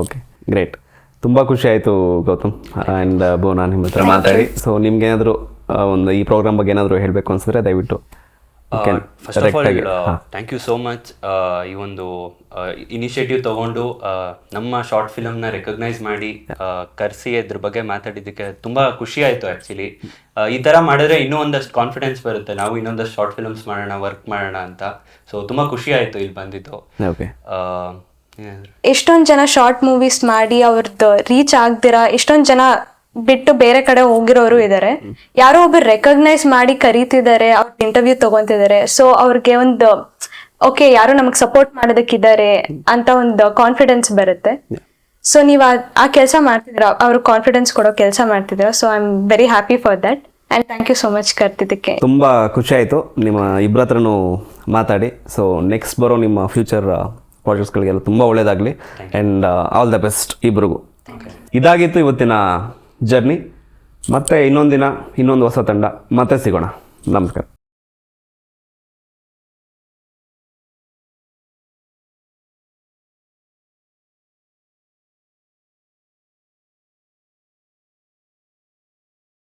Okay, great. ತುಂಬ ಖುಷಿ ಆಯಿತು ಗೌತಮ್ ಆ್ಯಂಡ್ ಭುವನ ನಿಮ್ಮ ಹತ್ರ ಮಾತಾಡಿ. ಸೊ ನಿಮ್ಗೇನಾದರೂ ಒಂದು ಈ ಪ್ರೋಗ್ರಾಮ್ ಬಗ್ಗೆ ಏನಾದರೂ ಹೇಳಬೇಕು ಅನ್ಸಿದ್ರೆ ದಯವಿಟ್ಟು. First of all thank you so much. ಈ ಒಂದು ಇನಿಷಿಯೇಟಿವ್ ತಗೊಂಡು ನಮ್ಮ ಶಾರ್ಟ್ ಫಿಲಮ್ನ ರೆಕಗ್ನೈಸ್ ಮಾಡಿ ಕರೆಸಿ ಇದ್ರ ಬಗ್ಗೆ ಮಾತಾಡಿದ್ದಕ್ಕೆ ತುಂಬ ಖುಷಿ ಆಯಿತು. ಆ್ಯಕ್ಚುಲಿ ಈ ಥರ ಮಾಡಿದ್ರೆ ಇನ್ನೂ ಒಂದಷ್ಟು ಕಾನ್ಫಿಡೆನ್ಸ್ ಬರುತ್ತೆ, ನಾವು ಇನ್ನೊಂದಷ್ಟು ಶಾರ್ಟ್ ಫಿಲ್ಮ್ಸ್ ಮಾಡೋಣ, ವರ್ಕ್ ಮಾಡೋಣ ಅಂತ. ಸೊ ತುಂಬ ಖುಷಿ ಆಯಿತು ಇಲ್ಲಿ ಬಂದಿದ್ದು. ಓಕೆ, ಎಷ್ಟೊಂದು ಜನ ಶಾರ್ಟ್ ಮೂವೀಸ್ ಮಾಡಿ ಅವ್ರದ್ದು ರೀಚ್ ಆಗ್ದಿರಾ ಎಷ್ಟೊಂದು ಜನ ಬಿಟ್ಟು ಬೇರೆ ಕಡೆ ಹೋಗಿರೋರು ಇದಾರೆ. ಯಾರೋ ಒಬ್ರು ರೆಕಗ್ನೈಸ್ ಮಾಡಿ ಕರೀತಿದ್ದಾರೆ, ಅವ್ರ ಇಂಟರ್ವ್ಯೂ ತಗೊಂತಿದ್ದಾರೆ. ಸೊ ಅವ್ರಿಗೆ ಒಂದು ಓಕೆ, ಯಾರು ನಮಗ್ ಸಪೋರ್ಟ್ ಮಾಡೋದಕ್ಕಿದ್ದಾರೆ ಅಂತ ಒಂದು ಕಾನ್ಫಿಡೆನ್ಸ್ ಬರುತ್ತೆ. ಸೊ ನೀವು ಆ ಕೆಲಸ ಮಾಡ್ತಿದ್ರ, ಅವ್ರಿಗೆ ಕಾನ್ಫಿಡೆನ್ಸ್ ಕೊಡೋ ಕೆಲಸ ಮಾಡ್ತಿದ್ರ. So I am very happy for that. And thank you so much ಕರ್ತಿದ್ದಕ್ಕೆ. ತುಂಬ ಖುಷಿ ಆಯಿತು ನಿಮ್ಮ ಇಬ್ಬರ ಹತ್ರನೂ ಮಾತಾಡಿ. ಸೊ ನೆಕ್ಸ್ಟ್ ಬರೋ ನಿಮ್ಮ ಫ್ಯೂಚರ್ ಪ್ರಾಜೆಕ್ಟ್ಸ್ಗಳಿಗೆಲ್ಲ ತುಂಬ ಒಳ್ಳೆಯದಾಗಲಿ ಆ್ಯಂಡ್ ಆಲ್ ದ ಬೆಸ್ಟ್ ಇಬ್ರಿಗೂ. ಇದಾಗಿತ್ತು ಇವತ್ತಿನ ಜರ್ನಿ. ಮತ್ತೆ ಇನ್ನೊಂದು ದಿನ ಇನ್ನೊಂದು ಹೊಸ ತಂಡ ಮತ್ತೆ ಸಿಗೋಣ. ನಮಸ್ಕಾರ.